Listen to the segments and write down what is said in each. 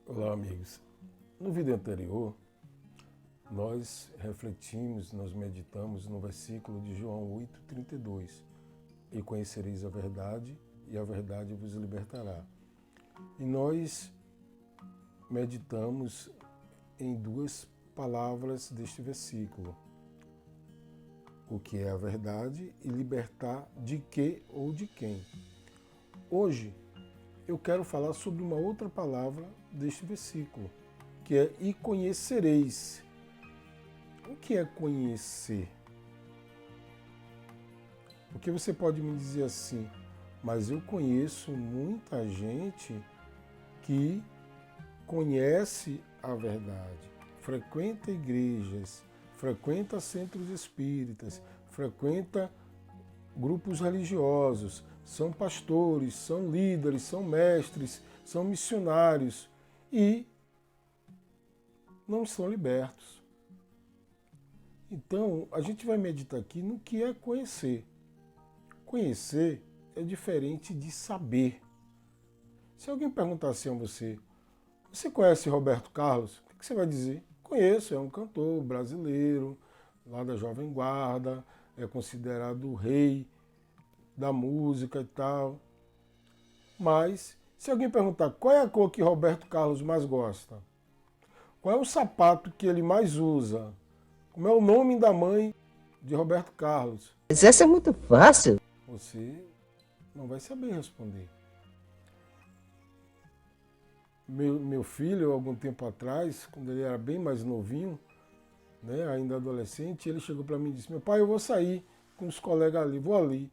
Olá, amigos. No vídeo anterior, nós refletimos, nós meditamos no versículo de João 8,32. E conhecereis a verdade, e a verdade vos libertará. E nós meditamos em duas palavras deste versículo. O que é a verdade e libertar de que ou de quem. Hoje, eu quero falar sobre uma outra palavra deste versículo, que é e conhecereis. O que é conhecer? Porque você pode me dizer assim, mas eu conheço muita gente que conhece a verdade, frequenta igrejas, frequenta centros espíritas, frequenta grupos religiosos, são pastores, são líderes, são mestres, são missionários e não são libertos. Então, a gente vai meditar aqui no que é conhecer. Conhecer é diferente de saber. Se alguém perguntar assim a você, você conhece Roberto Carlos? O que você vai dizer? Conheço, é um cantor brasileiro, lá da Jovem Guarda, é considerado o rei da música e tal. Mas, se alguém perguntar qual é a cor que Roberto Carlos mais gosta, qual é o sapato que ele mais usa, como é o nome da mãe de Roberto Carlos, Mas essa é muito fácil. você não vai saber responder. Meu filho, algum tempo atrás, quando ele era bem mais novinho, né, ainda adolescente, ele chegou para mim e disse, meu pai, eu vou sair com os colegas ali, vou ali.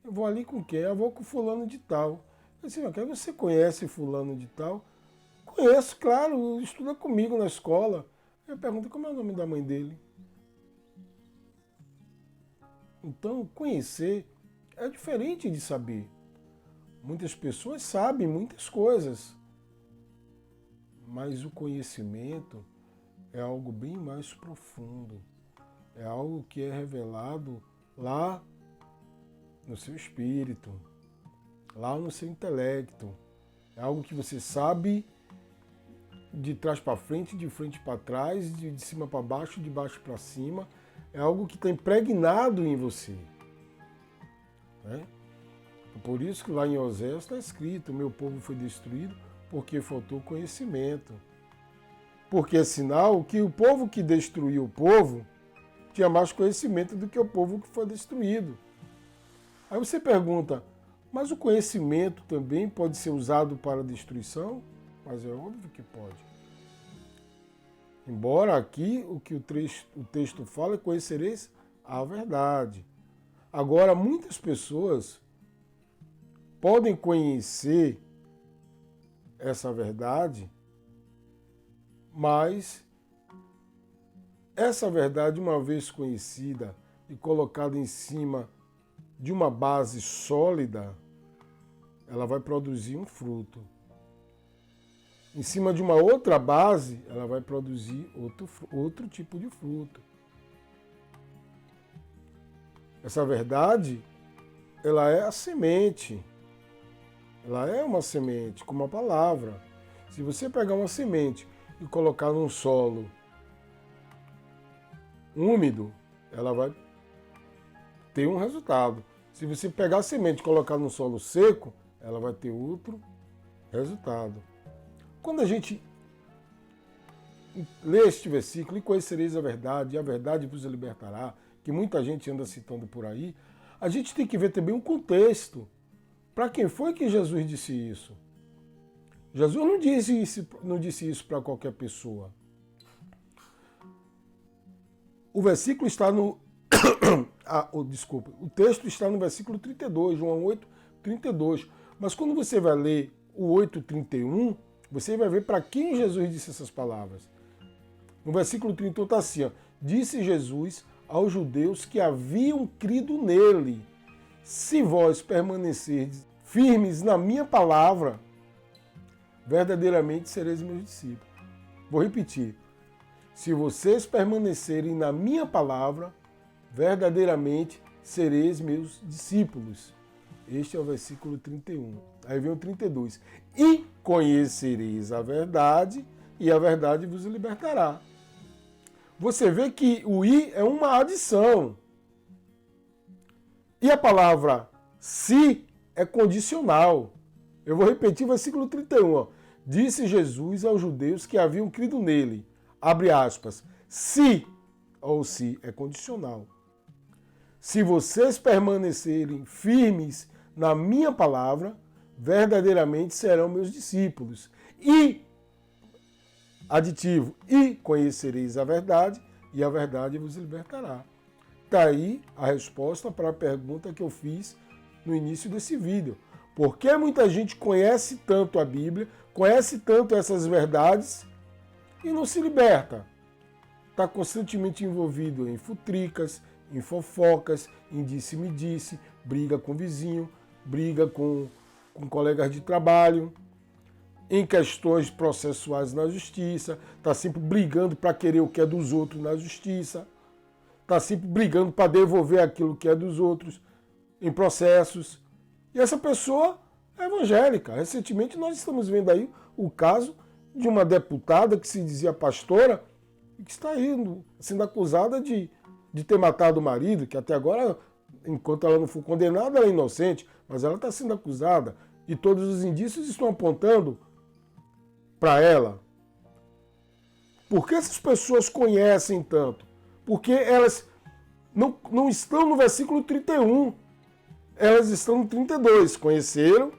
Eu vou ali com quem? Eu vou com fulano de tal. Eu disse, mas você conhece fulano de tal? Conheço, claro, estuda comigo na escola. Eu pergunto, como é o nome da mãe dele? Então, conhecer é diferente de saber. Muitas pessoas sabem muitas coisas, mas o conhecimento é algo bem mais profundo. É algo que é revelado lá no seu espírito, lá no seu intelecto. É algo que você sabe de trás para frente, de frente para trás, de cima para baixo, de baixo para cima. É algo que está impregnado em você. Né? Por isso que lá em Oséias está escrito, meu povo foi destruído porque faltou conhecimento. Porque é sinal que o povo que destruiu o povo tinha mais conhecimento do que o povo que foi destruído. Aí você pergunta, mas o conhecimento também pode ser usado para a destruição? Mas é óbvio que pode. Embora aqui o que o texto fala é conhecereis a verdade. Agora, muitas pessoas podem conhecer essa verdade, mas essa verdade, uma vez conhecida e colocada em cima de uma base sólida, ela vai produzir um fruto. Em cima de uma outra base, ela vai produzir outro tipo de fruto. Essa verdade, ela é a semente. Ela é uma semente, como a palavra. Se você pegar uma semente e colocar num solo úmido, ela vai ter um resultado. Se você pegar a semente e colocar num solo seco, ela vai ter outro resultado. Quando a gente lê este versículo, e conhecereis a verdade, e a verdade vos libertará, que muita gente anda citando por aí, a gente tem que ver também um contexto. Para quem foi que Jesus disse isso? Jesus não disse isso para qualquer pessoa. O versículo está no... o texto está no versículo 32, João 8, 32. Mas quando você vai ler o 8:31, você vai ver para quem Jesus disse essas palavras. No versículo 31 está assim, ó, disse Jesus aos judeus que haviam crido nele, se vós permanecerdes firmes na minha palavra, verdadeiramente sereis meus discípulos. Vou repetir. Se vocês permanecerem na minha palavra, verdadeiramente sereis meus discípulos. Este é o versículo 31. Aí vem o 32. E conhecereis a verdade e a verdade vos libertará. Você vê que o "e" é uma adição. E a palavra "se" é condicional. Eu vou repetir o versículo 31. Ó. Disse Jesus aos judeus que haviam crido nele, abre aspas, se, ou se é condicional. Se vocês permanecerem firmes na minha palavra, verdadeiramente serão meus discípulos. E, aditivo, e conhecereis a verdade vos libertará. Está aí a resposta para a pergunta que eu fiz no início desse vídeo. Por que muita gente conhece tanto a Bíblia, conhece tanto essas verdades e não se liberta? Está constantemente envolvido em futricas, em fofocas, em disse-me-disse, briga com vizinho, briga com colegas de trabalho, em questões processuais na justiça, está sempre brigando para querer o que é dos outros na justiça, está sempre brigando para devolver aquilo que é dos outros em processos. E essa pessoa é evangélica. Recentemente nós estamos vendo aí o caso de uma deputada que se dizia pastora e que está indo, sendo acusada de ter matado o marido, que até agora, enquanto ela não for condenada, ela é inocente, mas ela está sendo acusada e todos os indícios estão apontando para ela. Por que essas pessoas conhecem tanto? Porque elas não estão no versículo 31, elas estão no 32. Conheceram,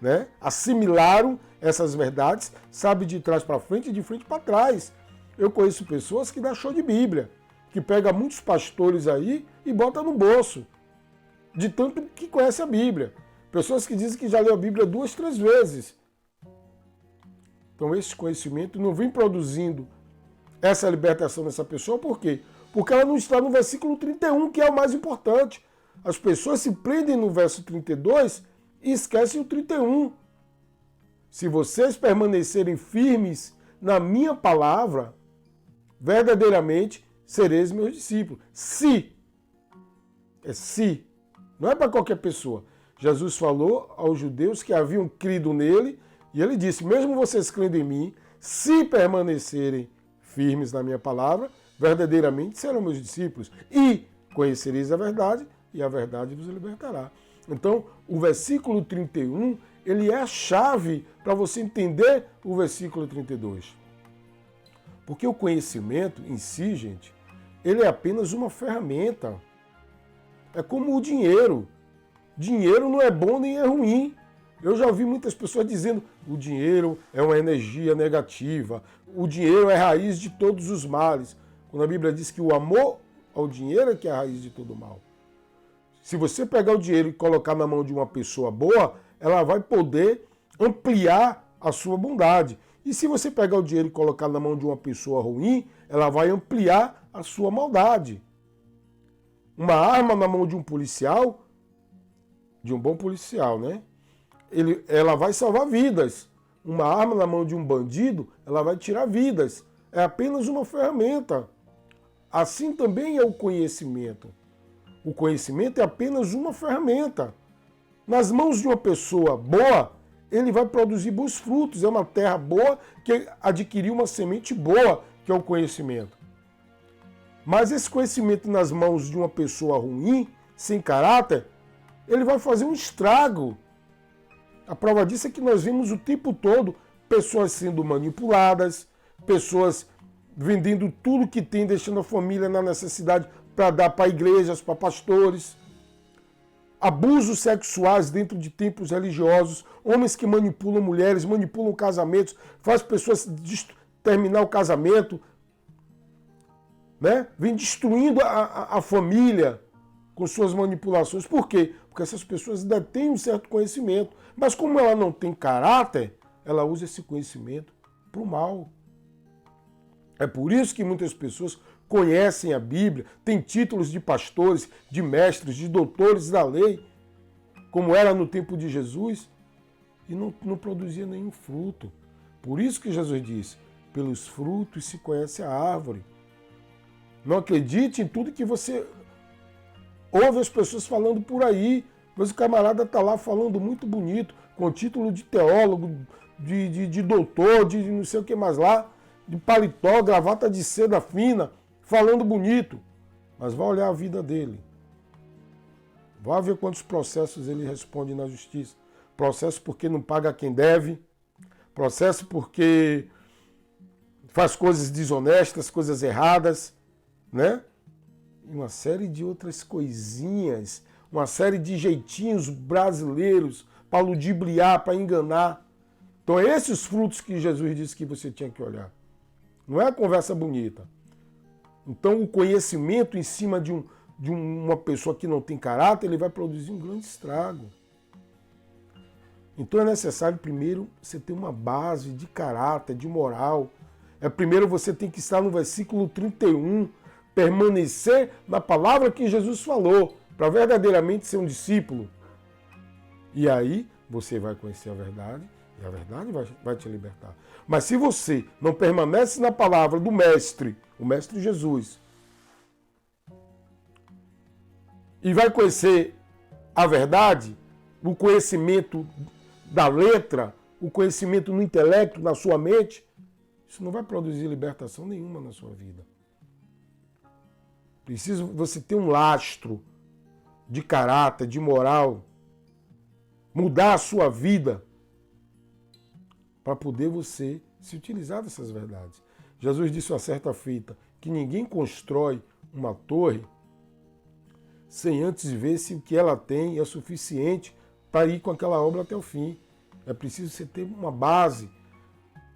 né? Assimilaram essas verdades, sabe de trás para frente e de frente para trás. Eu conheço pessoas que dão show de Bíblia, que pega muitos pastores aí e bota no bolso, de tanto que conhece a Bíblia. Pessoas que dizem que já leu a Bíblia 2, 3 vezes. Então esse conhecimento não vem produzindo essa libertação dessa pessoa, por quê? Porque ela não está no versículo 31, que é o mais importante. As pessoas se prendem no verso 32 e esquecem o 31. Se vocês permanecerem firmes na minha palavra, verdadeiramente sereis meus discípulos. Se. É se. Não é para qualquer pessoa. Jesus falou aos judeus que haviam crido nele e ele disse, mesmo vocês crendo em mim, se permanecerem firmes na minha palavra, verdadeiramente serão meus discípulos e conhecereis a verdade e a verdade vos libertará. Então, o versículo 31, ele é a chave para você entender o versículo 32. Porque o conhecimento em si, gente, ele é apenas uma ferramenta. É como o dinheiro. Dinheiro não é bom nem é ruim. Eu já ouvi muitas pessoas dizendo que o dinheiro é uma energia negativa, o dinheiro é a raiz de todos os males. Quando a Bíblia diz que o amor ao dinheiro é que é a raiz de todo mal. Se você pegar o dinheiro e colocar na mão de uma pessoa boa, ela vai poder ampliar a sua bondade. E se você pegar o dinheiro e colocar na mão de uma pessoa ruim, ela vai ampliar a sua maldade. Uma arma na mão de um policial, de um bom policial, né? Ela vai salvar vidas. Uma arma na mão de um bandido, ela vai tirar vidas. É apenas uma ferramenta. Assim também é o conhecimento. O conhecimento é apenas uma ferramenta. Nas mãos de uma pessoa boa, ele vai produzir bons frutos. É uma terra boa que adquiriu uma semente boa, que é o conhecimento. Mas esse conhecimento nas mãos de uma pessoa ruim, sem caráter, ele vai fazer um estrago. A prova disso é que nós vimos o tempo todo pessoas sendo manipuladas, pessoas vendendo tudo que tem, deixando a família na necessidade para dar para igrejas, para pastores. Abusos sexuais dentro de templos religiosos, homens que manipulam mulheres, manipulam casamentos, fazem pessoas terminar o casamento, né? Vem destruindo a família com suas manipulações. Por quê? Porque essas pessoas ainda têm um certo conhecimento. Mas como ela não tem caráter, ela usa esse conhecimento para o mal. É por isso que muitas pessoas conhecem a Bíblia, têm títulos de pastores, de mestres, de doutores da lei, como era no tempo de Jesus, e não produzia nenhum fruto. Por isso que Jesus disse, pelos frutos se conhece a árvore. Não acredite em tudo que você ouve as pessoas falando por aí, mas o camarada está lá falando muito bonito, com título de teólogo, de doutor, de não sei o que mais lá, de paletó, gravata de seda fina, falando bonito. Mas vai olhar a vida dele. Vai ver quantos processos ele responde na justiça. Processo porque não paga quem deve. Processo porque faz coisas desonestas, coisas erradas, né? E uma série de outras coisinhas, uma série de jeitinhos brasileiros para ludibriar, para enganar. Então, esses frutos que Jesus disse que você tinha que olhar. Não é a conversa bonita. Então, o conhecimento em cima de uma pessoa que não tem caráter, ele vai produzir um grande estrago. Então, é necessário, primeiro, você ter uma base de caráter, de moral. Primeiro, você tem que estar no versículo 31, permanecer na palavra que Jesus falou, para verdadeiramente ser um discípulo. E aí, você vai conhecer a verdade, e a verdade vai te libertar. Mas se você não permanece na palavra do Mestre, o Mestre Jesus, e vai conhecer a verdade, o conhecimento da letra, o conhecimento no intelecto, na sua mente, isso não vai produzir libertação nenhuma na sua vida. Precisa você ter um lastro de caráter, de moral, mudar a sua vida para poder você se utilizar dessas verdades. Jesus disse uma certa feita que ninguém constrói uma torre sem antes ver se o que ela tem é suficiente para ir com aquela obra até o fim. É preciso você ter uma base.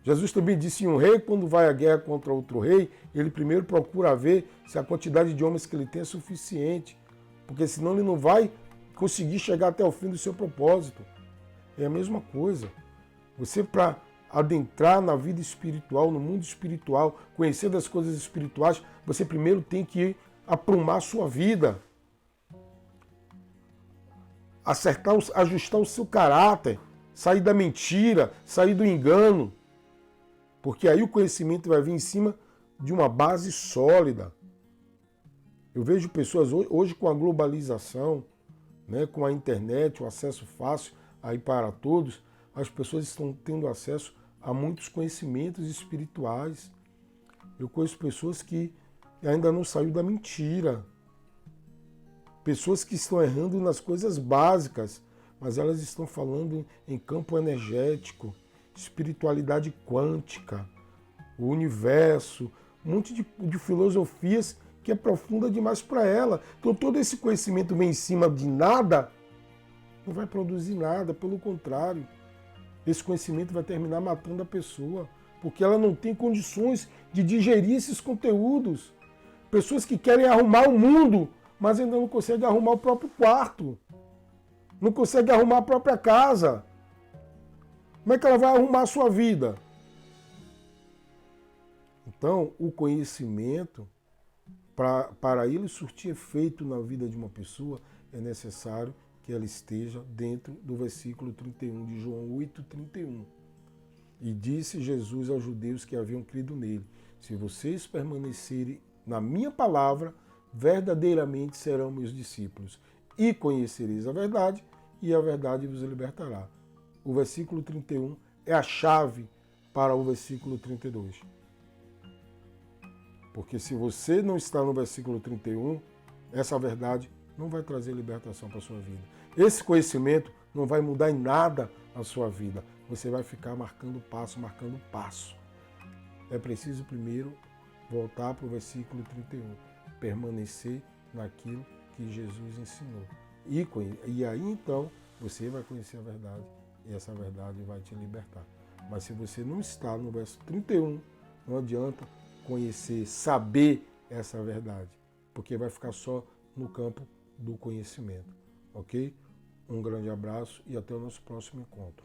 Jesus também disse: um rei, quando vai à guerra contra outro rei, ele primeiro procura ver se a quantidade de homens que ele tem é suficiente, porque senão ele não vai conseguir chegar até o fim do seu propósito. É a mesma coisa. Você, para adentrar na vida espiritual, no mundo espiritual, conhecer das coisas espirituais, você primeiro tem que aprumar a sua vida. Acertar, ajustar o seu caráter, sair da mentira, sair do engano. Porque aí o conhecimento vai vir em cima de uma base sólida. Eu vejo pessoas hoje com a globalização, né, com a internet, o acesso fácil aí para todos, as pessoas estão tendo acesso a muitos conhecimentos espirituais. Eu conheço pessoas que ainda não saíram da mentira. Pessoas que estão errando nas coisas básicas, mas elas estão falando em campo energético, espiritualidade quântica, o universo, um monte de filosofias que é profunda demais para ela. Então todo esse conhecimento vem em cima de nada, não vai produzir nada, pelo contrário. Esse conhecimento vai terminar matando a pessoa, porque ela não tem condições de digerir esses conteúdos. Pessoas que querem arrumar o mundo, mas ainda não conseguem arrumar o próprio quarto. Não conseguem arrumar a própria casa. Como é que ela vai arrumar a sua vida? Então, o conhecimento, para ele surtir efeito na vida de uma pessoa, é necessário que ela esteja dentro do versículo 31 de João 8:31. E disse Jesus aos judeus que haviam crido nele: se vocês permanecerem na minha palavra, verdadeiramente serão meus discípulos, e conhecereis a verdade, e a verdade vos libertará. O versículo 31 é a chave para o versículo 32. Porque se você não está no versículo 31, essa verdade não vai trazer libertação para a sua vida. Esse conhecimento não vai mudar em nada a sua vida. Você vai ficar marcando passo. É preciso primeiro voltar para o versículo 31. Permanecer naquilo que Jesus ensinou. E aí então você vai conhecer a verdade. E essa verdade vai te libertar. Mas se você não está no verso 31, não adianta conhecer, saber essa verdade. Porque vai ficar só no campo do conhecimento. Ok? Um grande abraço e até o nosso próximo encontro.